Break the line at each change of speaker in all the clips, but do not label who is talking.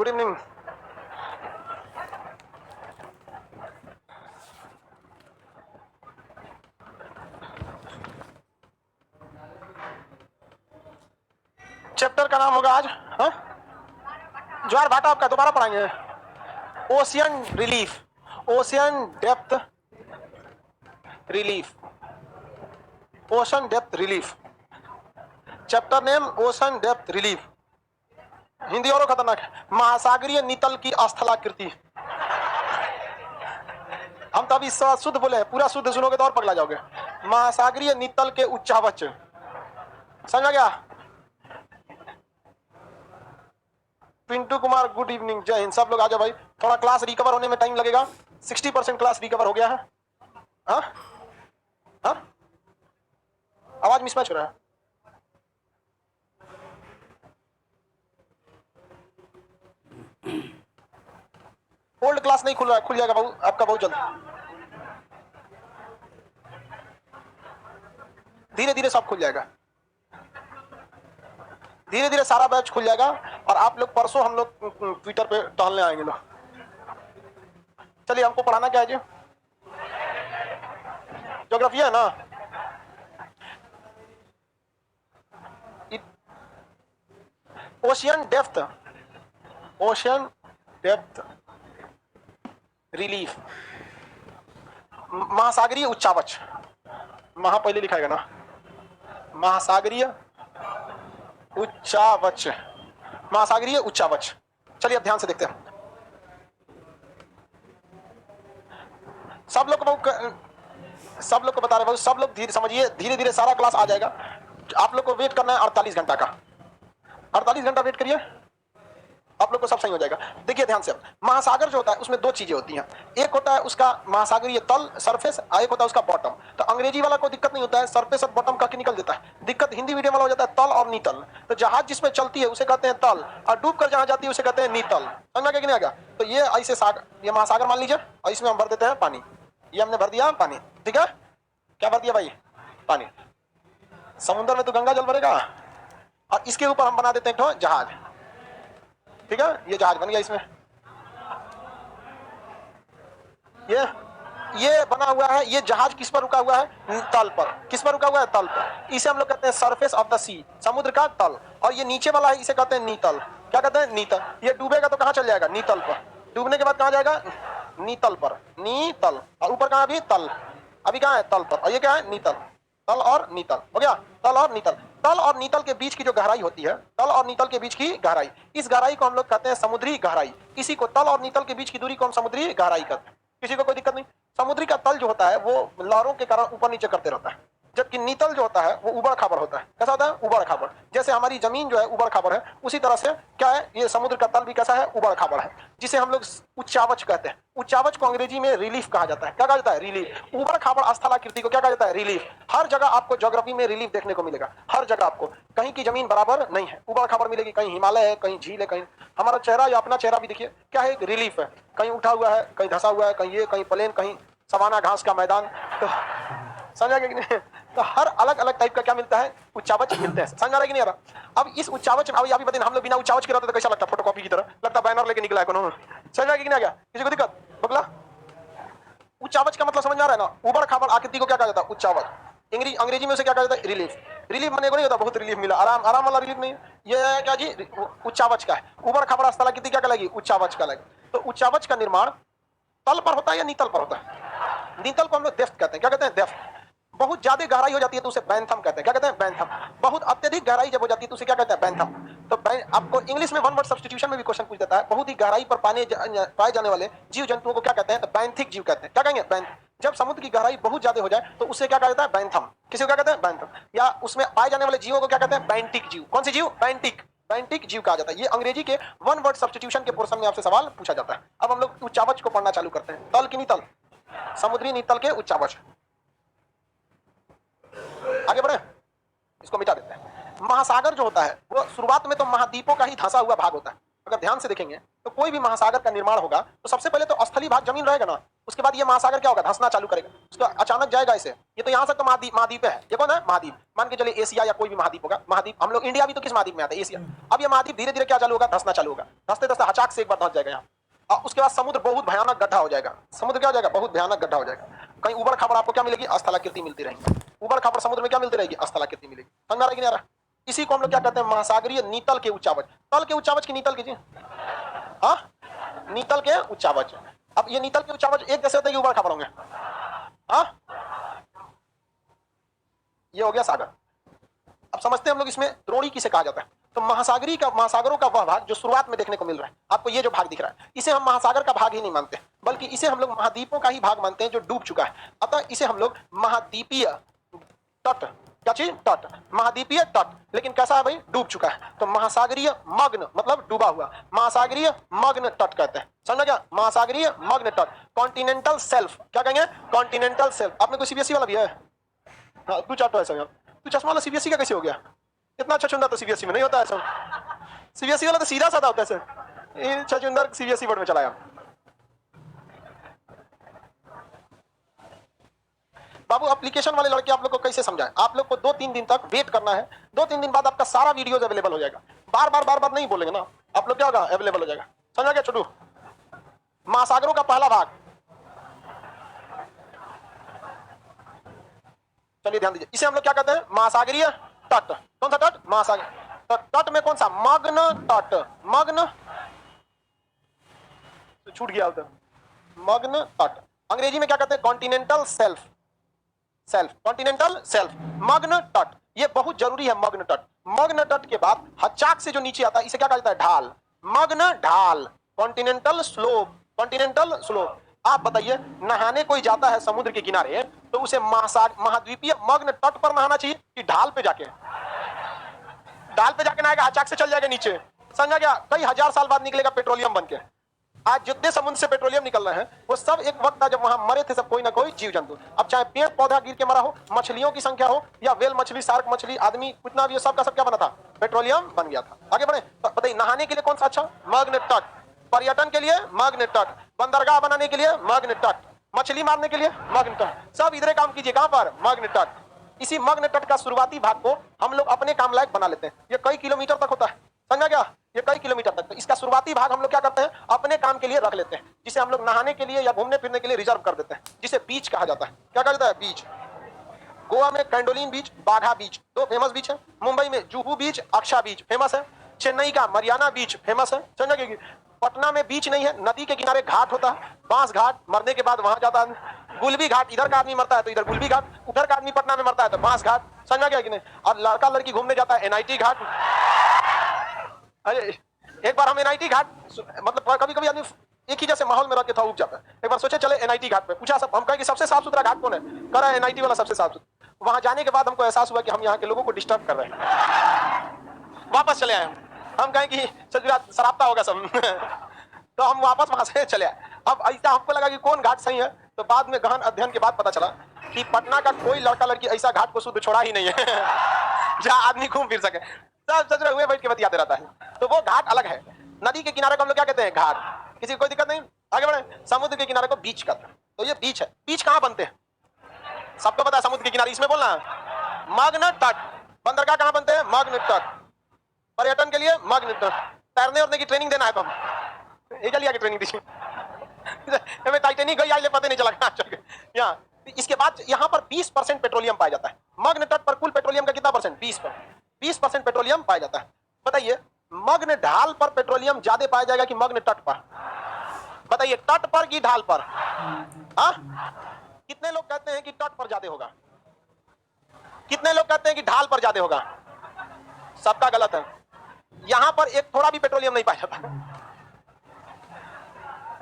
Good evening. Chapter का नाम होगा आज ज्वार भाटा आपका दोबारा पढ़ाएंगे। Ocean relief, ocean depth relief, ocean depth relief. Chapter name ocean depth relief. Hindi और खतरनाक है, महासागरीय नितल की स्थलाकृति। हम तो अभी शुद्ध बोले हैं, पूरा शुद्ध सुनोगे तो और पगला जाओगे। महासागरीय नितल के उच्चावच, समझ आ गया? पिंटू कुमार गुड इवनिंग, जय हिंद। सब लोग आ जाओ भाई, थोड़ा क्लास रिकवर होने में टाइम लगेगा। 60% क्लास रिकवर हो गया है। हाँ हाँ, आवाज मिसमैच हो रहा है। ओल्ड क्लास नहीं खुल रहा है, खुल जाएगा बाबू आपका बहुत जल्द। धीरे धीरे सब खुल जाएगा, धीरे धीरे सारा बैच खुल जाएगा। और आप लोग परसों हम लोग ट्विटर पे टहलने आएंगे लोग। चलिए, हमको पढ़ाना क्या है जी? ज्योग्राफी है ना? Ocean depth, ocean depth relief, महासागरीय उच्चावच। महा पहले लिखाएगा ना, महासागरीय उच्चावच, महासागरीय उच्चावच। चलिए अब ध्यान से देखते हैं। सब लोग को बता रहे हैं, सब लोग धीरे समझिए, धीरे धीरे सारा क्लास आ जाएगा। आप लोग को वेट करना है 48 घंटा का। 48 घंटा वेट करिए, आप लोग को सब सही हो जाएगा। देखिए ध्यान से, महासागर जो होता है उसमें दो चीजें होती हैं। एक होता है उसका महासागरीय तल, सरफेस, और एक होता है उसका बॉटम। तो अंग्रेजी वाला को दिक्कत नहीं होता है, सरफेस और बॉटम का निकल देता है। दिक्कत हिंदी मीडियम वाला हो जाता है तल और नीतल। तो जहाज जिसमें चलती है उसे कहते हैं तल, और डूब कर जहां जाती है उसे कहते हैं नीतल। समझ में नहीं आएगा? तो ये ऐसे सागर, ये महासागर मान लीजिए, और इसमें हम भर देते हैं पानी। ये हमने भर दिया पानी, ठीक है? क्या भर दिया भाई? पानी। समुद्र में तो गंगा जल भरेगा, और इसके ऊपर हम बना देते हैं एक जहाज, ठीक है? ये जहाज बन गया। इसमें ये बना हुआ है। ये जहाज किस पर रुका हुआ है? तल पर। किस पर रुका हुआ है? तल पर। इसे हम लोग कहते हैं सरफेस ऑफ द सी, समुद्र का तल। और ये नीचे वाला है, इसे कहते हैं नीतल। क्या कहते हैं? नीतल। ये डूबेगा तो कहां चल जाएगा? नीतल पर। डूबने के बाद कहां जाएगा? नीतल पर। नीतल। और ऊपर कहां? अभी तल। अभी कहां है? तल पर। और ये क्या है? नीतल। तल और नीतल हो गया। तल और नीतल। तल और नीतल के बीच की जो गहराई होती है, तल और नीतल के बीच की गहराई, इस गहराई को हम लोग कहते हैं समुद्री गहराई। इसी को, तल और नीतल के बीच की दूरी को हम समुद्री गहराई कहते हैं। किसी को कोई दिक्कत नहीं। समुद्री का तल जो होता है वो लहरों के कारण ऊपर नीचे करते रहता है, जबकि नीतल जो होता है वो उबड़ खाबड़ होता है। कैसा होता है? उबड़ खाबड़। जैसे हमारी जमीन जो है उबड़ खाबड़ है, उसी तरह से क्या है, ये समुद्र का तल भी कैसा है? उबड़ खाबड़ है, जिसे हम लोग उच्चावच कहते हैं। उच्चावच को अंग्रेजी में रिलीफ कहा जाता है। क्या कहा जाता है? रिलीफ। उबड़ खाबड़ स्थलाकृति को क्या कहा जाता है? रिलीफ। हर जगह आपको ज्योग्राफी में रिलीफ देखने को मिलेगा, हर जगह आपको। कहीं की जमीन बराबर नहीं है, उबड़ खाबड़ मिलेगी। कहीं हिमालय है, कहीं झील है, कहीं हमारा चेहरा या अपना चेहरा भी देखिए, क्या है? एक रिलीफ है। कहीं उठा हुआ है, कहीं धंसा हुआ है, कहीं ये, कहीं प्लेन, कहीं सवाना घास का मैदान। तो समझ आ गया कि नहीं? तो हर अलग अलग टाइप का क्या मिलता है? उच्चावच मिलते हैं। समझ आ रहा है कि नहीं आ रहा? अब इस उच्चावच में अभी बताइए, हम लोग बिना उच्चावच के रहते तो कैसा लगता? फोटोकॉपी की तरह लगता, बैनर लेके निकला है कोनो। समझ आ गया कि नहीं आ गया? किसी को दिक्कत? बगला उच्चावच का मतलब समझ आ रहा है ना? उबड़ खाबड़ आकृति को क्या कहा जाता है? उच्चावच। अंग्रेजी में उसे क्या कहा जाता है? रिलीफ। रिलीफ माने को नहीं होता बहुत रिलीफ मिला, आराम आराम वाला रिलीफ नहीं। ये क्या जी? उच्चावच का है। उबड़ खाबड़ स्थलाकृति क्या कहलाएगी? उच्चावच कहलाएगी। तो उच्चावच का निर्माण तल पर होता है या नीतल पर होता है? नीतल को हम लोग डेप्थ कहते हैं। क्या कहते हैं? डेप्थ। बहुत ज्यादा गहराई हो जाती है तो उसे बैंथम कहते हैं। क्या कहते हैं? बैंथम। बहुत अत्यधिक गहराई जब हो जाती है तो उसे क्या कहते हैं? बैंथम। तो आपको इंग्लिश में वन वर्ड सब्स्टिट्यूशन में भी क्वेश्चन पूछ देता है। बहुत ही गहराई पर पाए जाने वाले जीव जंतुओं को क्या कहते हैं? तो बैंथिक जीव कहते हैं। क्या कहेंगे? बैंथ। जब समुद्र की गहराई बहुत ज्यादा हो जाए तो उससे क्या कहा जाता है? बैंथम। किसी को क्या कहते हैं? बैंथम। या उसमें पाए जाने वाले जीवों को क्या कहते हैं? बैंटिक जीव। कौन सी जीव? बैंटिक। बैंटिक जीव कहा जाता है। ये अंग्रेजी के वन वर्ड सब्स्टिट्यूशन के पोर्शन में आपसे सवाल पूछा जाता है। अब हम लोग उच्चावच को पढ़ना चालू करते हैं। तल की नीतल, समुद्री नीतल के उच्चावच। आगे बढ़े, इसको मिटा देते हैं। महासागर जो होता है वो शुरुआत में तो महाद्वीपों का ही धंसा हुआ भाग होता है। अगर ध्यान से देखेंगे तो कोई भी महासागर का निर्माण होगा तो सबसे पहले तो स्थलीय भाग जमीन रहेगा ना, उसके बाद ये महासागर क्या होगा, धंसना चालू करेगा, उसका अचानक जाएगा ऐसे। ये तो यहाँ से तो महाद्वीप है, ये कौन है महाद्वीप, मान के चलिए एशिया या कोई भी महाद्वीप होगा, महाद्वीप हम लोग इंडिया भी तो किस महाद्वीप में आता है, एशिया। अब ये महाद्वीप धीरे धीरे क्या चालू होगा, धंसना चालू होगा, धंसते धंसते अचानक से एक बार धंस जाएगा यहाँ, और उसके बाद समुद्र बहुत भयानक गड्ढा हो जाएगा, समुद्र क्या हो जाएगा, बहुत भयानक गड्ढा हो जाएगा। कहीं उबड़ खाबड़ आपको क्या मिलेगी, स्थलाकृति मिलती रहेगी, उबड़ खाबड़ समुद्र में क्या मिलती रहेगी, स्थलाकृति मिलेगी। समझ में आ रहा है कि नहीं आ रहा? इसी को हम लोग क्या कहते हैं, महासागरीय नीतल के उच्चावच, तल के उच्चावच की नीतल कीजिए, हाँ नीतल के उच्चावच। अब ये नीतल के उच्चावच एक जैसे होते हैं कि उबड़ खाबड़ होंगे, हाँ ये हो गया सागर। अब समझते हैं हम लोग इसमें द्रोणी किसे कहा जाता है। तो महासागरों का वह भाग जो शुरुआत में देखने को मिल रहा है, आपको ये जो भाग दिख रहा है, इसे हम महासागर का भाग ही नहीं मानते, बल्कि इसे हम लोग महाद्वीपों का ही भाग मानते हैं जो डूब चुका है। अतः इसे हम लोग महाद्वीपीय तट, क्या चीज, तट, महाद्वीपीय तट, लेकिन कैसा है भाई, डूब चुका है। तो महासागरीय मग्न मतलब डूबा हुआ, महासागरीय मग्न तट कहते हैं, समझ गया, महासागरीय मग्न तट। कॉन्टिनेंटल सेल्फ क्या कहेंगे, कॉन्टिनेंटल सेल्फ। आपने कोई सीबीएसई वाला भी है, हाँ तू चाटो ऐसा, तू चश्मा वाला सीबीएसई का कैसे हो गया, इतना अच्छा चुंदा तो सीबीएसई में नहीं होता ऐसा, सीबीएसई वाला तो सीधा साधा होता है सर, इन छचुंदर सीबीएसई बोर्ड में चलाया। बाबू एप्लीकेशन वाले लड़के आप लोग को कैसे समझाएं, आप लोग को 2-3 दिन तक वेट करना है, 2-3 दिन बाद आपका सारा वीडियोज अवेलेबल हो जाएगा, बार बार नहीं बोलेंगे ना आप लोग, क्या होगा, अवेलेबल हो जाएगा। समझा गया छोटू? महासागरों का पहला भाग, चलिए ध्यान दीजिए, इसे हम लोग क्या कहते हैं, महासागरीय तट। कौन सा तट, महासागर। तो तट में कौन सा, मग्न तट, मग्न छूट गया होता, मग्न तट। अंग्रेजी में क्या कहते हैं, continental self, self, continental self, मग्न तट। ये बहुत जरूरी है, मग्न तट। मग्न तट के बाद हचाक से जो नीचे आता है इसे क्या कहा जाता है, ढाल, मग्न ढाल, कॉन्टिनेंटल स्लोप, कॉन्टिनेंटल स्लोप। आप बताइए, नहाने कोई जाता है समुद्र के किनारे तो उसे महाद्वीपीय मग्न तट पर नहाना चाहिए कि ढाल पे जाके, ढाल पे जाके नहाएगा, अचानक से चल जाएगा नीचे, समझा गया? कई हजार साल बाद निकलेगा पेट्रोलियम बनके। आज जितने समुद्र से पेट्रोलियम निकल रहे हैं वो सब एक वक्त था जब वहां मरे थे सब कोई ना कोई जीव जंतु। अब चाहे पेड़ पौधा गिर के मरा हो, मछलियों की संख्या हो, या वेल मछली, शार्क मछली, आदमी, कितना भी, सब का सब क्या बना था, पेट्रोलियम बन गया था। आगे बढ़े, बताइए नहाने के लिए कौन सा अच्छा, मग्न तट, पर्यटन के लिए मग्न तट, बंदरगाह बनाने के लिए मग्न तट, मछली मारने के लिए मग्न तट, सब इधर काम कीजिए, कहां पर, मग्न तट। इसी मग्न तट का शुरुआती भाग को हम लोग अपने काम लायक बना लेते हैं। ये कई किलोमीटर तक होता है, समझा क्या, ये कई किलोमीटर तक। तो इसका शुरुआती भाग हम लोग क्या करते हैं, अपने काम के लिए रख लेते हैं, जिसे हम लोग नहाने के लिए या घूमने फिरने के लिए रिजर्व कर देते हैं, जिसे बीच कहा जाता है। क्या कहा जाता है, बीच। गोवा में कैंडोलिन बीच, बाघा बीच, दो फेमस बीच है। मुंबई में जुहू बीच, अक्षा बीच फेमस है। चेन्नई का मरियाना बीच फेमस है, समझा क्या? पटना में बीच नहीं है, नदी के किनारे घाट होता है, बांस घाट, मरने के बाद वहां जाता है। गुलबी घाट, इधर का आदमी मरता है तो इधर गुलबी घाट, उधर का आदमी पटना में मरता है तो बांस घाट, समझा गया कि नहीं? और लड़का लड़की घूमने जाता है एनआईटी घाट। अरे एक बार हम एनआईटी घाट, मतलब कभी कभी आदमी एक ही जैसे माहौल में रह के था उग जाता है। एक बार सोचे चले एनआईटी घाट पे, पूछा सब, हम कहे कि सबसे साफ सुथरा घाट कौन है, कह रहा है एनआईटी वाला सबसे साफ सुथरा। वहां जाने के बाद हमको एहसास हुआ कि हम यहाँ के लोगों को डिस्टर्ब कर रहे हैं। वापस चले आए हम कहें कि शराबता होगा सब तो हम वापस वहां से चले आए। अब ऐसा हमको लगा कि कौन घाट सही है, तो बाद में गहन अध्ययन के बाद पता चला कि पटना का कोई लड़का लड़की ऐसा घाट को शुद्ध छोड़ा ही नहीं है जहाँ आदमी घूम फिर सके, सब सच हुए बैठ के बतियाते रहता है। तो वो घाट अलग है। नदी के किनारे को हम लोग क्या कहते हैं, घाट। किसी को कोई दिक्कत नहीं, आगे बढ़े। समुद्र के किनारे को बीच कहते हैं। तो ये बीच है। बीच कहाँ बनते हैं, सबको पता है, समुद्र के किनारे, इसमें बोलना मग्न तट। बंदरगाह कहाँ बनते हैं, मग्न तट। पर्यटन के लिए मग्न तट। तैरने उड़ने की ट्रेनिंग देना है तो की ट्रेनिंग दीजिए टाइटेनिक गई आई पता नहीं चला यहाँ। इसके बाद यहाँ पर 20% पेट्रोलियम पाया जाता है। मग्न तट पर कुल पेट्रोलियम का कितना परसेंट, 20% पेट्रोलियम पाया जाता है। बताइए मग्न ढाल पर पेट्रोलियम ज्यादा पाया जाएगा कि मग्न तट पर? बताइए तट पर कि ढाल पर? हाँ, कितने लोग कहते हैं कि तट पर ज्यादा होगा, कितने लोग कहते हैं कि ढाल पर ज्यादा होगा? सबका गलत है। यहां पर एक थोड़ा भी पेट्रोलियम नहीं पाया जाता,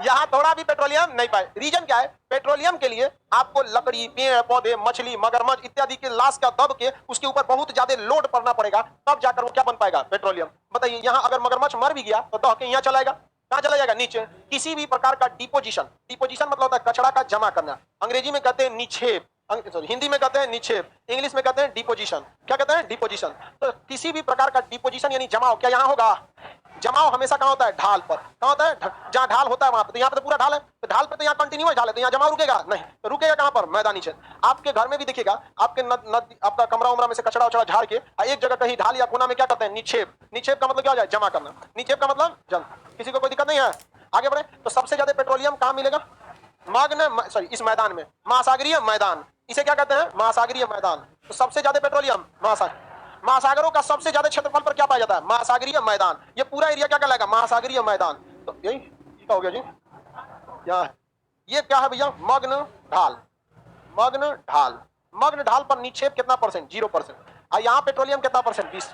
यहां थोड़ा भी पेट्रोलियम नहीं पाए। रीजन क्या है? पेट्रोलियम के लिए आपको लकड़ी, पेड़ पौधे, मछली, मगरमच्छ इत्यादि के लाश का दब के उसके ऊपर बहुत ज्यादा लोड पड़ना पड़ेगा, तब जाकर वो क्या बन पाएगा, पेट्रोलियम। बताइए यहां अगर मगरमच्छ मर भी गया तो दह के यहां चलाएगा, कहां चला जाएगा, नीचे। किसी भी प्रकार का डिपोजिशन, डिपोजिशन मतलब होता है कचरा का जमा करना, अंग्रेजी में कहते हैं निक्षेप, हिंदी में कहते हैं निक्षेप, इंग्लिश में कहते हैं डिपोजिशन। क्या कहते हैं, डिपोजिशन। तो किसी भी प्रकार का डिपोजिशन यानी जमाव क्या यहाँ होगा, जमाव हमेशा कहाँ होता है? ढाल पर। कहाँ होता है? जहाँ ढाल होता है वहां पर। तो यहाँ पे तो पूरा ढाल है, तो ढाल पे तो यहाँ कंटिन्यूअस ढाल है, तो यहाँ जमाव रुकेगा नहीं, तो रुकेगा कहाँ पर? मैदानी क्षेत्र। आपके घर में भी देखिएगा, आपके आपका कमरा उमरा में से कचरा उचड़ा झाड़ के एक जगह कहीं ढाल या कोना में क्या करते हैं? निक्षेप। निक्षेप का मतलब क्या हो जाए? जमा करना। निक्षेप का मतलब जम। किसी को कोई दिक्कत नहीं है? आगे बढ़े। तो सबसे ज्यादा पेट्रोलियम कहाँ मिलेगा? मग्न, सॉरी, इस मैदान में, महासागरीय मैदान। इसे क्या कहते हैं? महासागरीय मैदान। तो सबसे ज्यादा पेट्रोलियम महासागरों का सबसे ज्यादा क्षेत्रफल पर क्या पाया जाता है? महासागरीय मैदान। ये पूरा एरिया क्या कहलाएगा? महासागरीय मैदान। तो यही क्या हो गया जी? क्या है ये? क्या है भैया? मग्न ढाल। मग्न ढाल। मग्न ढाल पर निक्षेप कितना परसेंट? 0%। और यहाँ पेट्रोलियम कितना परसेंट? 20।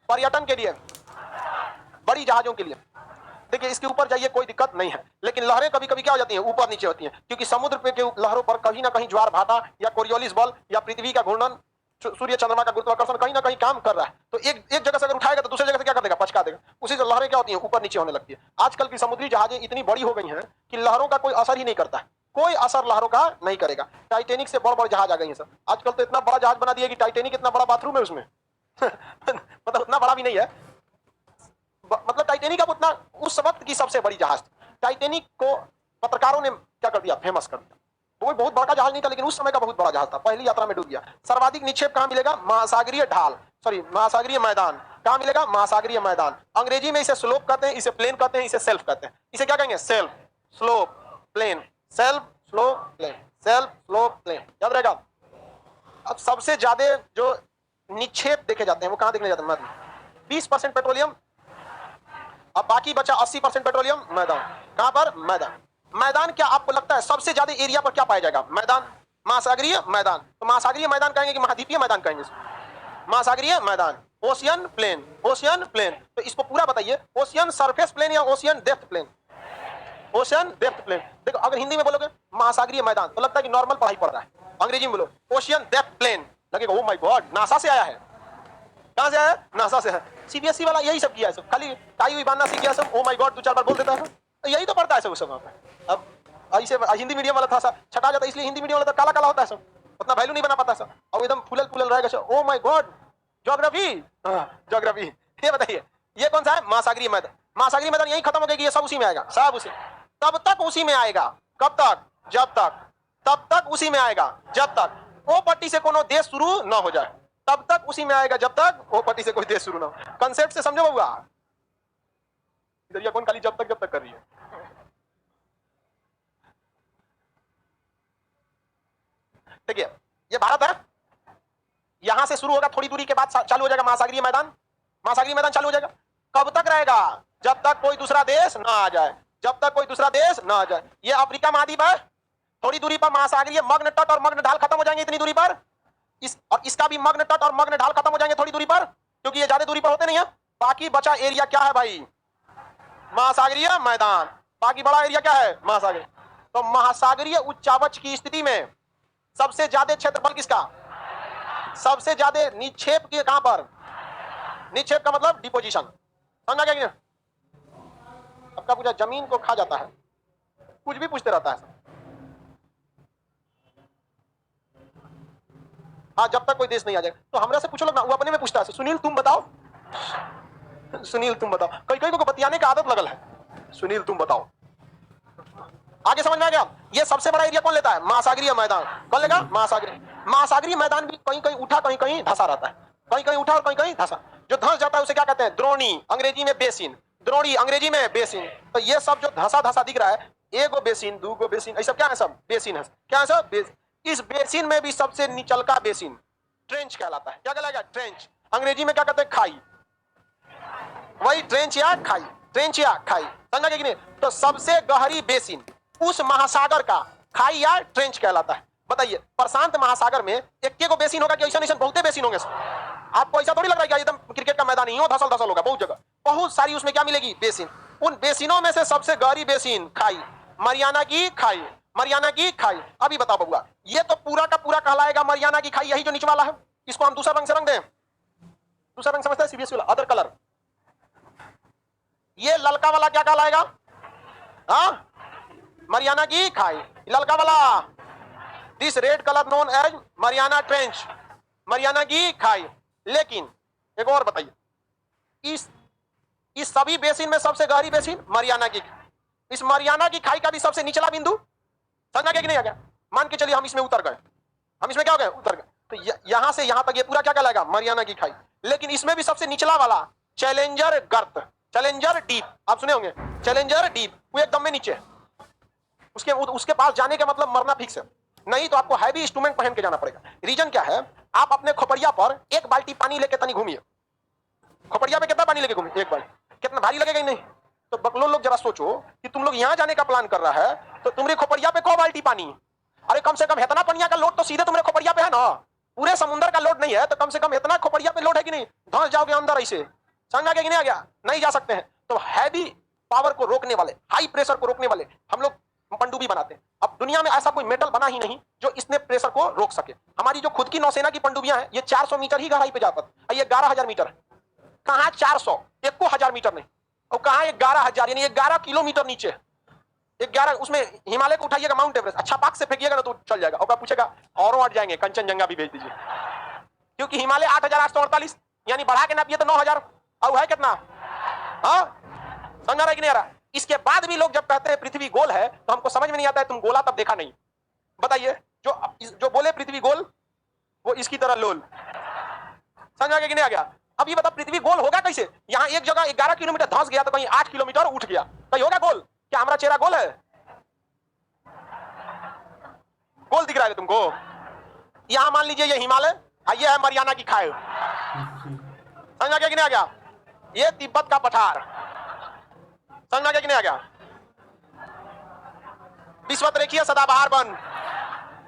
पर्यटन के लिए, बड़ी जहाजों के लिए, देखिए इसके ऊपर जाइए कोई दिक्कत नहीं है, लेकिन लहरें कभी कभी क्या हो जाती हैं? ऊपर नीचे होती हैं, क्योंकि समुद्र पे के लहरों पर कहीं ना कहीं ज्वार भाटा या कोरियोलिस बल या पृथ्वी का घूर्णन, सूर्य चंद्रमा का गुरुत्वाकर्षण कहीं ना कहीं काम कर रहा है। तो एक जगह से अगर उठाएगा तो दूसरी जगह से क्या कर देगा? पचका देगा। उसी से लहरें क्या होती हैं? ऊपर नीचे होने लगती है। आजकल की समुद्री जहाजें इतनी बड़ी हो गई हैं कि लहरों का कोई असर ही नहीं करता है। कोई असर लहरों का नहीं करेगा। टाइटेनिक से बड़ बड़ जहाज आ गई है सर। आजकल तो इतना बड़ा जहाज बना दिया कि टाइटेनिक इतना बड़ा बाथरूम है उसमें मतलब उतना बड़ा भी नहीं है, मतलब टाइटेनिक अब उतना, उस वक्त की सबसे बड़ी जहाज। टाइटेनिक को पत्रकारों ने क्या कर दिया? फेमस कर दिया। वो बहुत बड़ा जहाज नहीं था, लेकिन उस समय का बहुत बड़ा जहाज था। पहली यात्रा में डूब गया। सर्वाधिक निक्षेप कहां मिलेगा? महासागरीय ढाल, सॉरी, महासागरीय मैदान। कहां मिलेगा? महासागरीय मैदान। अंग्रेजी में इसे स्लोप कहते हैं, इसे प्लेन कहते हैं, इसे सेल्फ कहते हैं। इसे क्या कहेंगे? Shelf, slope, plain. Shelf, slope, plain. Shelf, slope, plain. याद रहेगा। अब सबसे ज्यादा जो निक्षेप देखे जाते हैं वो कहां देखने जाते हैं? 20% पेट्रोलियम, अब बाकी बचा 80% पेट्रोलियम मैदान। कहां पर? मैदान। मैदान क्या आपको लगता है सबसे ज्यादा एरिया पर क्या पाया जाएगा? मैदान, महासागरीय मैदान। तो महासागरीय मैदान कहेंगे कि महाद्वीपीय मैदान कहेंगे? महासागरीय मैदान। Ocean plain, ocean plain. तो इसको पूरा बताइए, ओशियन सरफेस प्लेन या ocean depth plain? Ocean depth plain. देखो अगर हिंदी में बोलोगे महासागरीय मैदान तो लगता है कि नॉर्मल पढ़ाई पढ़ रहा है। अंग्रेजी में बोलो ओशियन डेप्थ प्लेन, लगेगा ओ माय गॉड नासा से आया है। कहां से आया? नासा से है। सीबीएसई वाला यही सब किया है, सब खाली टाई हुई बांधना सीख गया सब। ओ माय गॉड 2-4 बार बोल देता है, तो यही तो पढ़ता है सब उस समय। अब ऐसे हिंदी मीडियम वाला था सब छटा जाता है, इसलिए हिंदी मीडियम वाला तो काला काला होता है सब, उतना वैल्यू नहीं बना पाता सब, और एकदम फुलल फुलल रहेगा सब। Oh my God geography, geography. ये बताइए ये कौन सा है? महासागरीय मैदान। महासागरीय मैदान यही खत्म हो गया कि ये सब उसी में आएगा, सब उसी, तब तक उसी में आएगा। कब तक? जब तक, तब तक उसी में आएगा जब तक वो पट्टी से कोनो देश शुरू ना हो जाए, तब तक उसी में आएगा जब तक वो पट्टी से कोई देश शुरू ना हो। कंसेप्ट से समझो बउआ। इधर ये कौन खाली जब तक कर रही है? देखिए ये भारत है, यहां से शुरू होगा, थोड़ी दूरी के बाद चालू हो जाएगा महासागरीय मैदान। महासागरीय मैदान चालू हो जाएगा, कब तक रहेगा? जब तक कोई दूसरा देश ना आ जाए, जब तक कोई दूसरा देश ना आ जाए। ये अफ्रीका महाद्वीप है, थोड़ी दूरी पर महासागरीय मग्न तट और मग्न ढाल खत्म हो जाएंगे इतनी दूरी पर। और इसका भी मग्न तट और मग्न ढाल खत्म हो जाएंगे थोड़ी दूरी पर, क्योंकि ये ज्यादा दूरी पर होते नहीं है। बाकी बचा एरिया क्या है भाई? महासागरीय मैदान। बाकी बड़ा एरिया क्या है? महासागरीय। तो महासागरीय उच्चावच की स्थिति में सबसे ज्यादा क्षेत्रफल किसका? सबसे ज्यादा निक्षेप के कहां पर? निक्षेप का मतलब डिपोजिशन, समझा क्या? आपका पूछा जमीन को खा जाता है, कुछ भी पूछते रहता है। हाँ जब तक कोई देश नहीं आ जाए। तो हमरा से पूछो लोग ना, वो अपने में पूछता है सुनील तुम बताओ, सुनील तुम बताओ। कई कई को बतियाने का आदत लगल है, सुनील तुम बताओ। आगे समझ में आ गया? ये सबसे बड़ा एरिया कौन लेता है? महासागरीय मैदान। कौन लेगा? महासागरीय। महासागरीय मैदान भी कहीं कहीं उठा कहीं कहीं धंसा रहता है, कहीं कहीं उठा और कहीं कहीं धंसा। जो धंस जाता है उसे क्या कहते हैं? द्रोणी, अंग्रेजी में बेसिन। द्रोणी अंग्रेजी में बेसिन। तो ये सब जो धंसा धंसा दिख रहा है, एगो बेसिन, दूगो बेसिन, ऐसा क्या है? सब बेसिन है। क्या है सब? इस बेसिन में भी सबसे निचलका बेसिन ट्रेंच कहलाता है। क्या कहलाएगा? ट्रेंच। अंग्रेजी में क्या कहते हैं? खाई। वही ट्रेंच या खाई, ट्रेंच या खाई, समझा कि नहीं? तो सबसे गहरी बेसिन उस महासागर का खाई या ट्रेंच कहलाता है। बताइए प्रशांत महासागर में एक को बेसिन होगा कि ऐसा नहीं? बहुत बेसिन होंगे। आपको ऐसा थोड़ी लग रहा है कि एकदम क्रिकेट का मैदान ही हो, धसल धसल होगा। बहुत जगह बहुत सारी उसमें क्या मिलेगी? बेसिन। उन बेसिनों में से सबसे गहरी बेसिन खाई, मरियाना की खाई। मरियाना की खाई। अभी बताओ बबुआ, ये तो पूरा का पूरा कहलाएगा मरियाना की खाई, यही जो नीचे वाला है। इसको हम दूसरा रंग से रंग दें, दूसरा रंग समझता है सीबीएसई वाला, अदर कलर। ये ललका वाला क्या कहलाएगा? हाँ मरियाना की खाई, ललका वाला, this red colour known as Mariana trench, Mariana की खाई। लेकिन एक और बताइए, इस इस सभी बेसिन में सबसे गहरी बेसिन मरियाना की, इस मरियाना की खाई का भी सबसे निचला बिंदु, समझा गया कि नहीं आ गया? मान के चलिए हम इसमें उतर गए, हम इसमें क्या हो गए? उतर गए। तो यहां से यहां तक ये पूरा क्या कहलाएगा? मरियाना की खाई। लेकिन इसमें भी सबसे निचला वाला चैलेंजर गर्त, चैलेंजर डीप, आप सुने होंगे चैलेंजर डीप, वो एकदम में नीचे, उसके पास जाने का मतलब मरना फिक्स है। नहीं तो आपको हैवी इंस्ट्रूमेंट पहन के जाना पड़ेगा। रीजन क्या है? आप अपने खोपड़िया पर एक बाल्टी पानी लेके तनी घूमिए, खोपड़िया पे कितना पानी लेके घूमिए, एक बाल्टी, कितना भारी लगेगा ही नहीं? तो बकलो लोग जरा सोचो कि तुम लोग यहां जाने का प्लान कर रहा है तो तुम्हारी खोपड़िया पे 1 बाल्टी पानी, अरे कम से कम इतना पनिया का लोड तो सीधे तुम्हारे खोपड़िया पे है ना, पूरे समुद्र का लोड नहीं है तो कम से कम इतना खोपड़िया पे लोड है कि नहीं? धंस जाओगे अंदर ऐसे, समझ आ गया कि नहीं आ गया? नहीं जा सकते हैं। तो हैवी पावर को रोकने वाले, हाई प्रेशर को रोकने वाले हम लोग पनडुब्बी बनाते हैं। अब दुनिया में ऐसा कोई मेटल बना ही नहीं जो इसने प्रेशर को रोक सके। हमारी जो खुद की नौसेना की पनडुब्बियां हैं ये 400 मीटर ही गहराई पे जाता है, ये 11,000 मीटर है। कहां 400, 1,000 मीटर नहीं, और कहां 11,000, यानी 11 किलोमीटर नीचे, 11, उसमें हिमालय को उठाइएगा, माउंट एवरेस्ट अच्छा पाक से फेंकिएगा ना तो चल जाएगा, और पूछेगा और हट जाएंगे, कंचनजंगा भी भेज दीजिए, क्योंकि हिमालय 8,848 यानी बढ़ा के नापिए तो 9,000, और है कितना? हाँ, समझ रहा कि नहीं आ रहा? इसके बाद भी लोग जब कहते हैं पृथ्वी गोल है तो हमको समझ में नहीं आता है, तुम गोला तब देखा नहीं। बताइए, जो बोले पृथ्वी गोल वो इसकी तरह लोल, समझ आ गया कि नहीं आ गया? अब ये बता पृथ्वी गोल होगा कैसे? यहां एक जगह 11 किलोमीटर धंस गया तो कहीं 8 किलोमीटर उठ गया, कहीं होगा गोल? क्या हमारा चेहरा गोल है? गोल दिख रहा है तुमको? यहां मान लीजिए ये हिमालय, ये है मरियाना की खाई, समझ आ गया कि नहीं आ गया? ये तिब्बत का पठार, समझ आ गया कि नहीं आ गया? विश्वत रेखीय सदाबहार वन।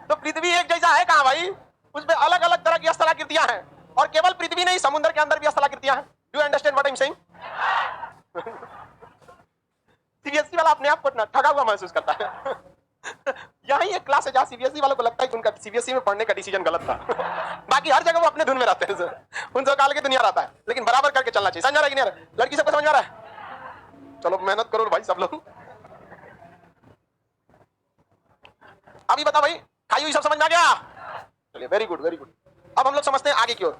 तो पृथ्वी एक जैसा है कहां भाई? उसमें अलग अलग तरह की स्थलाकृतियां हैं, और केवल पृथ्वी नहीं, समुद्र के अंदर भी स्थलाकृतियां हैं। Do you understand what I am saying? CBSE वाला अपने आप को ठगा हुआ महसूस करता है। यही एक क्लास है जहां सीबीएसई वालों को लगता है कि उनका सीबीएसई में पढ़ने का डिसीजन गलत था। बाकी हर जगह वो अपने धुन में रहते हैं, उनसे काल की दुनिया रहता है, लेकिन बराबर करके चलना चाहिए। समझ आ रहा है कि नहीं आ रहा? लड़की सबको समझ आ रहा है? चलो मेहनत करो भाई सब लोग। अभी बता भाई, खाई हुई सब समझ में आ गया? चलिए, वेरी गुड वेरी गुड। अब हम लोग समझते हैं आगे की ओर।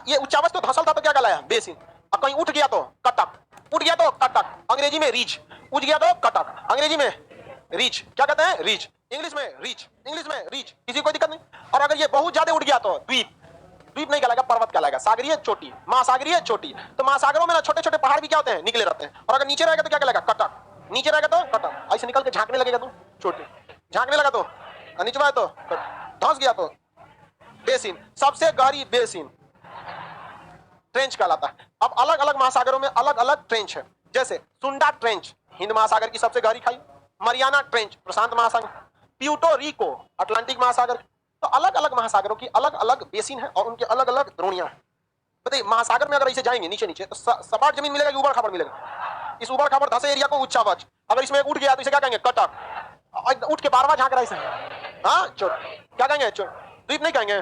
ये उच्चावच तो धसल था तो क्या कहलाया? बेसिन। अब कहीं उठ गया तो कटक, उठ गया तो कटक, अंग्रेजी में रीच, उठ गया तो कटक, अंग्रेजी में रीच, क्या कहते हैं? रीच, इंग्लिश में रीच, इंग्लिश में रीच, किसी कोई दिक्कत नहीं। और अगर ये बहुत ज्यादा उठ गया तो द्वीप, द्वीप नहीं कहलाएगा, पर्वत कहलाएगा, सागरीय चोटी, महासागरीय चोटी। तो महासागरों में ना छोटे छोटे पहाड़ भी क्या होते हैं? निकले रहते हैं। और अगर नीचे रहेगा तो क्या कहलाएगा? कटक, नीचे रहेगा तो कटक, ऐसे निकल के झांकने लगेगा तो चोटी, झांकने लगा तो नीचे तो धंस गया तो बेसिन, सबसे गहरी बेसिन ट्रेंच कहलाता है। अब अलग अलग महासागरों में अलग अलग ट्रेंच है, जैसे सुंडा ट्रेंच हिंद महासागर की सबसे गहरी खाई, मरियाना ट्रेंच प्रशांत महासागर, प्यूर्टो रिको अटलांटिक महासागर। तो अलग अलग महासागरों की अलग अलग बेसिन है और उनके अलग अलग द्रोणियां हैं। बताइए, महासागर में अगर इसे जाएंगे नीचे नीचे तो सपाट जमीन मिलेगा कि उबड़ खाबड़ मिलेगा? इस उबड़ खाबड़ धसे एरिया को उच्चावच, अगर इसमें उठ गया तो इसे क्या कहेंगे? कटक, उठ के बारवा झांक रहा है इसे, हाँ चोट, क्या कहेंगे? चोट, द्वीप नहीं कहेंगे।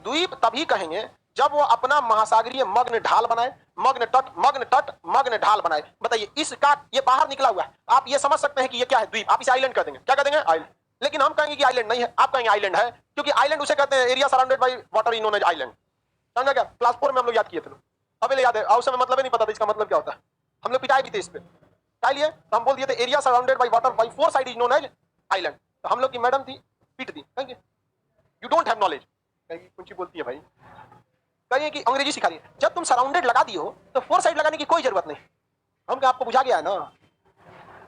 द्वीप तभी कहेंगे जब वो अपना महासागरीय मग्न ढाल बनाए, मग्न तट, मग्न तट, मग्न ढाल बनाए। बताइए, इसका ये बाहर निकला हुआ है, आप ये समझ सकते हैं कि ये क्या है? द्वीप। आप इसे आइलैंड कह देंगे, क्या कह देंगे? आइलैंड। लेकिन हम कहेंगे कि आइलैंड नहीं है, आप कहेंगे आइलैंड है, क्योंकि आइलैंड उसे कहते हैं area surrounded by water is known as island. समझा क्या? क्लास 4 में हम लोग याद किए थे, अभी याद है, उस समय मतलब ही नहीं पता था इसका मतलब क्या होता है। हम लोग पिटाई भी थे इस पे, लिए तो हम बोल दिए थे area surrounded by water by 4 side is known as island. तो हम लोग की मैडम थी, पीट दी, कहेंगे यू डोंट हैव नॉलेज, कहेंगे कुछ बोलती है भाई, कहिए कि अंग्रेजी सिखा रही है। जब तुम सराउंडेड लगा दी हो तो 4 साइड लगाने की कोई जरूरत नहीं। हम क्या आपको बुझा गया है ना,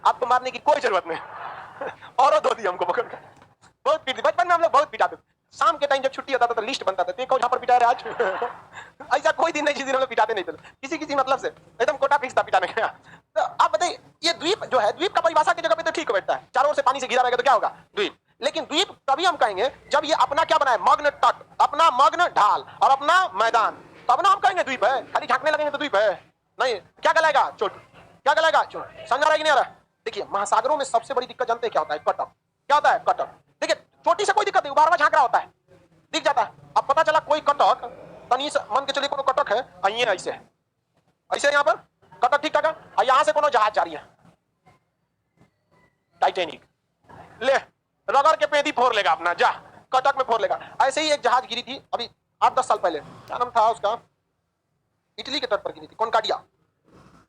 आपको मारने की कोई जरूरत नहीं। और धो दी हमको पकड़ कर, बहुत पीट दी। बचपन में हम लोग बहुत पिटाते थे। शाम के टाइम जब छुट्टी होता था तो लिस्ट बनता था, तो कौन पर पिटा रहा आज। ऐसा कोई दिन नहीं जिस दिन हम लोग पिटाते नहीं थे, किसी किसी मतलब से एकदम कोटा फिक्स था पिटाने का। तो आप बताइए, ये द्वीप जो है, द्वीप का परिभाषा की जगह पे तो ठीक बैठता है, चारों ओर से पानी से घिरा रहेगा तो क्या होगा? द्वीप। लेकिन द्वीप तभी हम कहेंगे जब ये अपना क्या बनाए? मग्न तट, अपना मग्न ढाल और अपना मैदान, तब ना हम कहेंगे द्वीप है। खाली झांकने लगेंगे तो द्वीप है नहीं, क्या कहलाएगा? चोट, क्या कहलाएगा? चोट। समझ आ रहा है कि नहीं आ रहा? देखिए, महासागरों में सबसे बड़ी दिक्कत जानते हैं क्या होता है? कटक। क्या होता है? कटक। देखिए, चोटी से कोई दिक्कत नहीं, बार बार झांक रहा होता है, दिख जाता है। अब पता चला कोई कटक, तनी से मन के चलिए कोई कटक है, आइए ऐसे ऐसे यहाँ पर कटक ठीक ठाक है, और यहाँ से कोनो जहाज जा रही है, टाइटैनिक, ले रगड़ के पेदी फोड़ लेगा अपना, जा कटक में फोड़ लेगा। ऐसे ही एक जहाज गिरी थी अभी 8-10 साल पहले, क्या नाम था उसका, इटली के तट पर गिरी थी, कॉन्कार्डिया।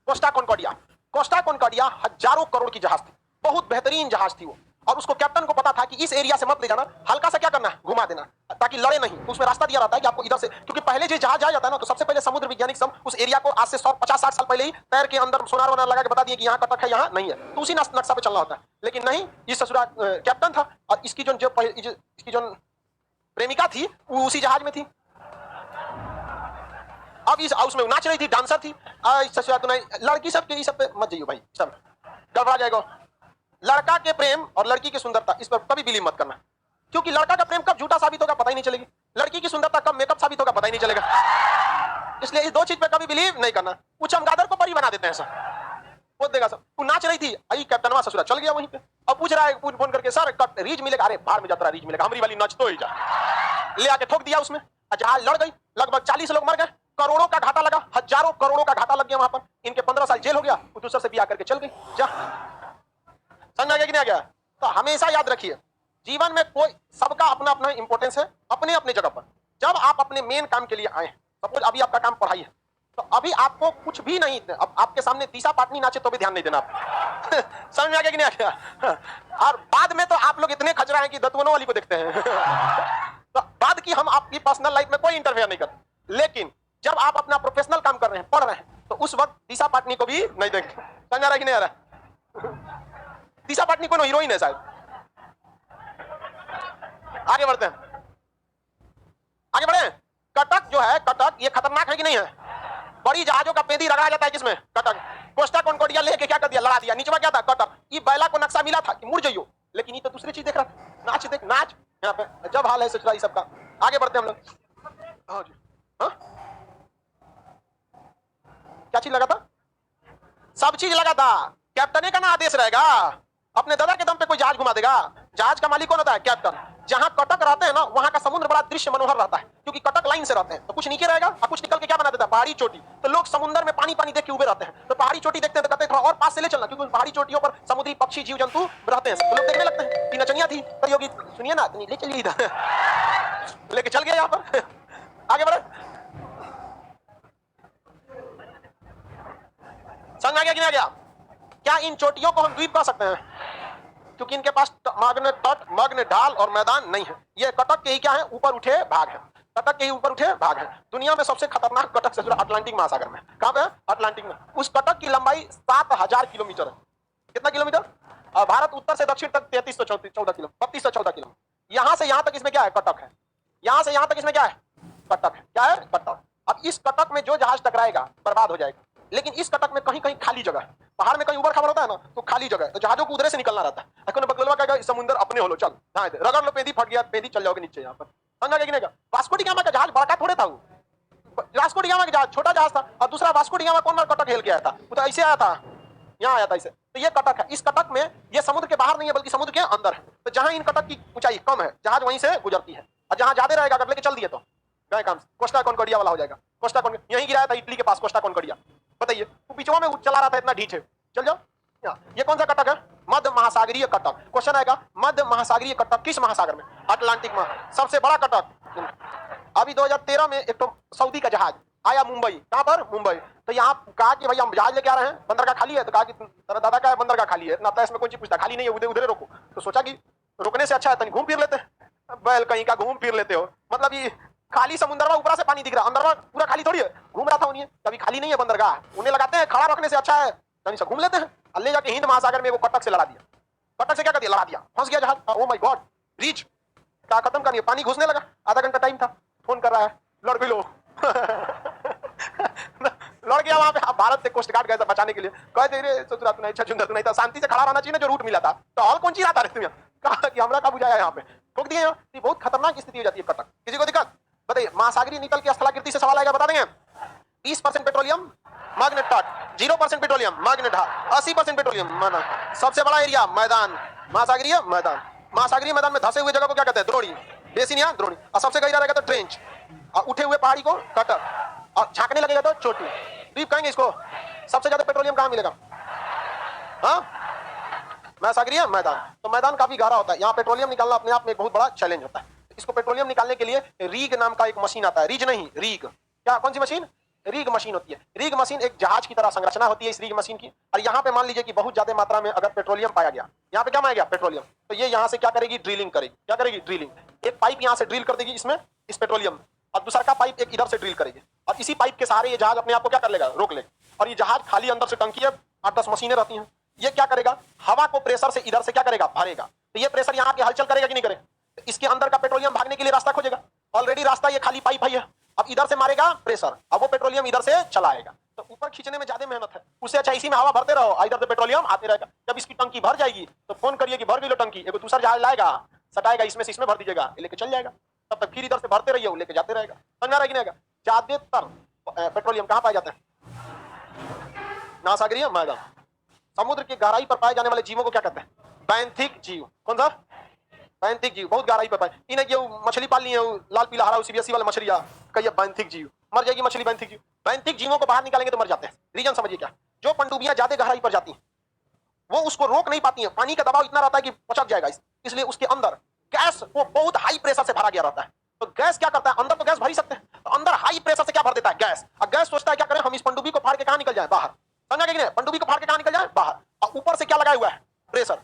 कोस्टा कॉन्कॉर्डिया। कोस्टा कॉन्कॉर्डिया हजारों करोड़ की जहाज थी, बहुत बेहतरीन जहाज थी वो, और उसको कैप्टन को पता था कि इस एरिया से मत ले जाना, हल्का सा क्या करना है, घुमा देना ताकि लड़े नहीं। तो उसमें रास्ता दिया रहता है कि आपको इधर से, क्योंकि पहले जो जहाज आ जाता है ना, तो सबसे पहले समुद्र वैज्ञानिक सब उस एरिया को आज से 150-60 साल पहले ही तैर के अंदर सोनार वनार लगा के बता दिए कि यहाँ कटक है, यहाँ नहीं है, तो उसी नक्शा पे चलना होता है। लेकिन नहीं, ये ससुरा कैप्टन था और इसकी जो प्रेमिका थी वो उसी जहाज में थी। अब इस हाउस में नाच रही थी, डांसर थी। ससुरा तो नहीं, लड़की सब के ये सब पे मत जाइए भाई, सब गड़बड़ा जाएगा। लड़का के प्रेम और लड़की की सुंदरता, इस पर कभी बिलीव मत करना, क्योंकि लड़का का प्रेम कब झूठा साबित होगा पता ही नहीं चलेगी, लड़की की सुंदरता कब मेकअप साबित होगा पता ही नहीं चलेगा। इसलिए इस दो चीज पे कभी बिलीव नहीं करना। वो चमगादड़ को परी बना देते हैं सब, वो देगा सब। वो नाच रही थी, आई कैप्टनवा ससुरा चल गया वहीं पे। अब पूछ रहा है फोन करके, सर रीच मिलेगा? अरे बाहर में जाता रहा, रीच मिलेगा, हमारी वाली नच तो ही जा। ले आके ठोक दिया उसमें, जहाज लड़ गई, लगभग 40 लोग मर गए, करोड़ों का घाटा लगा, हजारों करोड़ों का घाटा लग गया वहां पर। इनके 15 साल जेल हो गया, वो दूसरे से ब्याह करके चल गई। जा समझ आ गया कि नहीं आ गया? तो हमेशा याद रखिए, जीवन में कोई सबका अपना अपना इंपॉर्टेंस है, अपने अपने जगह पर। जब आप अपने मेन काम के लिए आए, सपोज अभी आपका काम पढ़ाई है, तो अभी आपको कुछ भी नहीं, अब आपके सामने दिशा पाटनी नाचे तो भी ध्यान नहीं देना आप। समझ में आ गया कि नहीं आ गया? और बाद में तो आप लोग इतने खचरा हैं कि दतवनों वाली को देखते हैं। तो बाद की हम आपकी पर्सनल लाइफ में कोई इंटरफेयर नहीं करते, लेकिन जब आप अपना प्रोफेशनल काम कर रहे हैं, पढ़ रहे हैं, तो उस वक्त दिशा पाटनी को भी नहीं देंगे। समझ आ रहा है कि नहीं आ रहा? दिशा पाटनी कोई हीरोइन है शायद। आगे बढ़ते हैं, आगे बढ़े। कटक जो है, कटक ये खतरनाक है कि नहीं है? बड़ी जहाजों का पेंदी रगड़ा जाता है किसमें? कटक। कोस्टा कॉन्कॉर्डिया लेके क्या कर दिया, लड़ा दिया। नीचे में क्या था? कटक। ये बैला को नक्शा मिला था कि मुड़ जाइयो, लेकिन ये तो दूसरी चीज देख रहा था। नाच देख, नाच यहाँ पे जब हाल है सचुरा ये सबका। आगे बढ़ते हैं हम लोग। हाँ जी, हाँ क्या चीज लगा था? सब चीज लगा था। कैप्टन का ना आदेश रहेगा, अपने दादा के दम पे कोई जहाज घुमा देगा। जहाज का मालिक कौन होता है? कैप्टन। जहां कटक रहते हैं ना, वहां का समुद्र बड़ा दृश्य मनोहर रहता है, क्योंकि कटक लाइन से रहते हैं, तो कुछ नीचे रहेगा और कुछ निकल के क्या बना देता है? पहाड़ी चोटी। तो लोग समुद्र में पानी पानी देख के उबे रहते हैं, तो पहाड़ी चोटी देखते हैं तो कहते हैं थोड़ा और पास से ले चलना, क्योंकि पहाड़ी चोटियों पर समुद्री पक्षी जीव जंतु रहते हैं, तो लोग देखने लगते हैं। तीन नचनिया थी, योगी सुनिए ना, ले चलिए इधर, लेके चल गया यहाँ पर। आगे बढ़े, समझ आ गया कि नहीं आ गया? क्या इन चोटियों को हम द्वीप कह सकते हैं? क्योंकि इनके पास मग्न तट, मग्न ढाल और मैदान नहीं है। ये कटक के ही क्या है? ऊपर उठे भाग है। कटक के ही ऊपर उठे भाग है। दुनिया में सबसे खतरनाक कटक से जुड़ा अटलांटिक महासागर में। कहां पे? अटलांटिक में। उस कटक की लंबाई 7000 किलोमीटर है। कितना किलोमीटर? और भारत उत्तर से दक्षिण तक 3314 किलो, 3214 किलो। यहां से यहां तक इसमें क्या है? कटक है। यहां से यहां तक इसमें क्या है? कटक है। क्या है? कटक। अब इस कटक में जो जहाज टकराएगा बर्बाद हो जाएगा, लेकिन इस कटक में कहीं कहीं खाली जगह है। पहाड़ में कहीं ऊपर खबर होता है ना, तो खाली जगह है, तो जहाजों को उधर से निकलना रहता है। बगलवा कहेगा समुद्र अपने हो लो, चल रगड़ लो, पेंदी फट गया, पेंदी चल जाओगे नीचे। यहाँ पर समझा कि नहीं? वास्को डी गामा का जहाज बड़ा थोड़े था वो। वास्को डी गामा का जहाज छोटा जहाज था, और दूसरा वास्को डी गामा कौन कटक हेल के आया था? वो तो ऐसे आया था, यहाँ आया था ऐसे। तो ये कटक है। इस कटक में ये समुद्र के बाहर नहीं है, बल्कि समुद्र के अंदर है। तो जहां इन कटक की ऊंचाई कम है, जहाज वहीं से गुजरती है, और जहां ज्यादा रहेगा अगर लेके चल दिए तो गए काम। कोस्टा कॉन्कॉर्डिया वाला हो जाएगा। कोस्टा कॉन्कॉर्डिया यहीं गिराया था, इटली के पास। कोस्टा कॉन्कॉर्डिया बताइए, वो पिछवा में चला रहा था, इतना ढीठ है। चल जाओ। ये कौन सा कटक है? मध्य महासागरीय कटक। क्वेश्चन आएगा, मध्य महासागरीय कटक किस महासागर में? अटलांटिक में। सबसे बड़ा कटक। अभी 2013 में एक तो सऊदी का जहाज आया मुंबई। कहां पर? मुंबई। तो यहाँ कहा कि भाई हम जहाज लेके आ रहे हैं, बंदरगाह खाली है। तो कहा कि तेरा दादा का बंदरगाह खाली है, इतना इसमें कोई चीज पूछता, खाली नहीं है, उधर उधर रोको। तो सोचा कि रुकने से अच्छा है तनी घूम फिर लेते हैं। बैल कहीं का घूम फिर लेते हो, मतलब ये खाली समुद्र में ऊपर से पानी दिख रहा, अंदर में पूरा खाली थोड़ी है। घूम रहा था उन्हें, कभी खाली नहीं है बंदरगाह, उन्हें लगाते हैं खड़ा रखने से अच्छा है कहीं से घूम लेते हैं। ले जाके हिंद महासागर में वो कटक से लड़ा दिया। कटक से क्या कर दिया? लड़ा दिया, फंस गया जहाज। ओ माय गॉड, रीच क्या खत्म करनी है, पानी घुसने लगा। आधा घंटा टाइम था, फोन कर रहा है, लड़ भी लो। लड़ गया वहां पे। भारत से कोस्ट गार्ड गए बचाने के लिए, कहते रे ससुरा तू नहीं, अच्छा चुंदर तू नहीं था, शांति से खड़ा रहना चाहिए ना, जो रूट मिला था। तो हॉल कौन सी रहा था रे? कहा कि हमरा का बुझाया यहाँ पे, ठोक दिए। ये बहुत खतरनाक स्थिति हो जाती है कटक। किसी को दिक्कत? बताइए। महासागरीय नितल की स्थलाकृति से सवाल आएगा, बता देंगे। 20% पेट्रोलियम मग्न तट, 0% पेट्रोलियम मग्न ढाल, 80% पेट्रोलियम माना। सबसे बड़ा एरिया मैदान, महासागरीय मैदान। महासागरीय मैदान में धसे हुए जगह को क्या कहते हैं? द्रोणी, बेसिन या द्रोणी। और सबसे गहरा रहेगा तो ट्रेंच, और उठे हुए पहाड़ी को कटक, और झांकने लगेगा तो चोटी। द्वीप कहेंगे इसको। सबसे ज्यादा पेट्रोलियम कहां मिलेगा? हाँ, महासागरीय मैदान। तो मैदान काफी गहरा होता है, यहाँ पेट्रोलियम निकालना अपने आप में एक बहुत बड़ा चैलेंज होता है। इसको पेट्रोलियम निकालने के लिए रीग नाम का एक मशीन आता है। रीज नहीं, रीग। क्या? कौन सी मशीन? रिग मशीन होती है। रिग मशीन एक जहाज की तरह संरचना होती है इस रिग मशीन की। और यहाँ पे मान लीजिए कि बहुत ज्यादा मात्रा में अगर पेट्रोलियम पाया गया, यहाँ पे क्या पाया गया? पेट्रोलियम। तो ये यहाँ से क्या करेगी? ड्रिलिंग करेगी। क्या करेगी? ड्रिलिंग। एक पाइप यहाँ से ड्रिल कर देगी इसमें, इस पेट्रोलियम, और दूसरा का पाइप एक इधर से ड्रिल करेगी, और इसी पाइप के सहारे ये जहाज अपने आप को क्या कर लेगा? रोक लेगा। और ये जहाज खाली अंदर से टंकी है, 8-10 मशीनें रहती हैं। ये क्या करेगा? हवा को प्रेशर से इधर से क्या करेगा? भरेगा। तो ये प्रेशर यहाँ के हलचल करेगा कि नहीं करेगा? तो इसके अंदर का पेट्रोलियम भागने के लिए रास्ता खोजेगा। ऑलरेडी रास्ता ये खाली पाइप है, अब इधर से मारेगा प्रेशर, अब वो पेट्रोलियम इधर से चला आएगा। तो ऊपर खींचने में ज्यादा मेहनत है, उससे अच्छा इसी में हवा भरते रहो, इधर से पेट्रोलियम आते रहेगा। जब इसकी टंकी भर जाएगी तो फोन करिए कि भर गई लो टंकी, एक दूसरा जहाज लाएगा, सटाएगा, इसमें से इसमें भर दीजिएगा, लेके चल जाएगा। तब तक फिर इधर से भरते रहिए, वो लेके जाते रहेगा। समझ आ रहा है कि नहीं? ज्यादातर पेट्रोलियम कहाँ पाए जाते हैं? महासागरीय मैदान। समुद्र की गहराई पर पाए जाने वाले जीवों को क्या कहते हैं? बैंथिक जीव। कौन सा? बैंथिक जीव। बहुत गहराई पर पाए। इन्हें ये मछली पाल ली है, लाल पीला हरा सीबीएसई वाले मछलियां, कहिए बैंथिक जीव। मर जाएगी मछली, बैंथिक जीव। बैंथिक जीवों को बाहर निकालेंगे तो मर जाते हैं। रीजन समझिए क्या? जो पनडुब्बियां ज्यादा गहराई पर जाती हैं वो उसको रोक नहीं पाती हैं, पानी का दबाव इतना रहता है कि पचक जाएगा, इसलिए उसके अंदर गैस वो बहुत हाई प्रेशर से भरा गया रहता है। तो गैस क्या करता है? अंदर तो गैस भर ही सकते हैं, तो अंदर हाई प्रेशर से क्या भर देता है? गैस। और गैस सोचता है क्या करें, हम इस पनडुब्बी को फाड़ के कहां निकल जाए? बाहर। समझा कि नहीं? पनडुब्बी को फाड़ के कहां निकल जाए? बाहर। और ऊपर से क्या लगाया हुआ है? प्रेशर।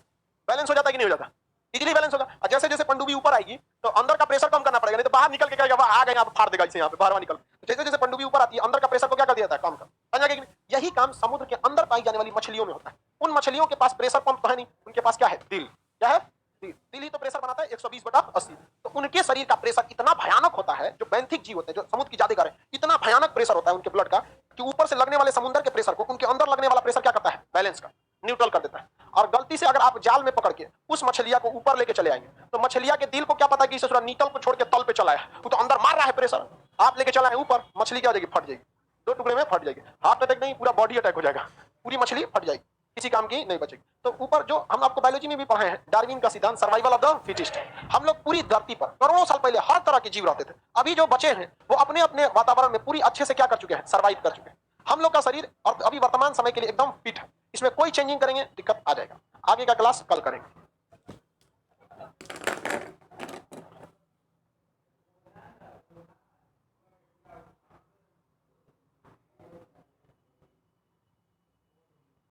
बैलेंस हो जाता है कि नहीं हो जाता? इजीली बैलेंस होगा। और जैसे जैसे पनडुब्बी ऊपर आएगी तो अंदर का प्रेशर कम करना पड़ेगा, नहीं तो बाहर निकल के कहेगा आ गए, यहाँ फाड़ देगा इसे, यहाँ पे बाहर निकल। तो जैसे जैसे पनडुब्बी ऊपर आती है अंदर का प्रेशर को क्या कर दिया जाता है? कम कर। समझा कि नहीं? यही काम समुद्र के अंदर पाई जाने वाली मछलियों में होता है। उन मछलियों के पास प्रेशर पंप तो है नहीं, उनके पास क्या है? दिल। क्या है? दिल ही तो प्रेशर बनाता है 120/80। तो उनके शरीर का प्रेशर इतना भयानक होता है, जो बैंथिक जीव होते हैं, जो समुद्र की ज्यादा गहराई, इतना भयानक प्रेशर होता है उनके ब्लड का कि ऊपर से लगने वाले समुद्र के प्रेशर को उनके अंदर लगने वाला प्रेशर क्या करता है? बैलेंस का, न्यूट्रल कर देता है। और गलती से अगर आप जाल में पकड़ के उस मछलिया को ऊपर लेके चले आएंगे तो मछलिया के दिल को क्या पता कि इसे नीतल को छोड़ के तल पे चला है, वो तो अंदर मार रहा है प्रेशर। आप लेके चला है ऊपर, मछली क्या हो जाएगी? फट जाएगी, 2 टुकड़े में फट जाएगी। हार्ट अटैक नहीं, पूरा बॉडी अटैक हो जाएगा, पूरी मछली फट जाएगी, किसी काम की नहीं बचेगी। तो ऊपर जो हम आपको बायोलॉजी में भी पढ़ाए हैं, डार्विन का सिद्धांत, सर्वाइवल ऑफ द फिटेस्ट। हम लोग पूरी धरती पर करोड़ों साल पहले हर तरह के जीव रहते थे, अभी जो बचे हैं वो अपने अपने वातावरण में पूरी अच्छे से क्या कर चुके हैं? सर्वाइव कर चुके हैं। हम लोग का शरीर और अभी वर्तमान समय के लिए एकदम फिट है, इसमें कोई चेंजिंग करेंगे दिक्कत आ जाएगा। आगे का क्लास कल करेंगे।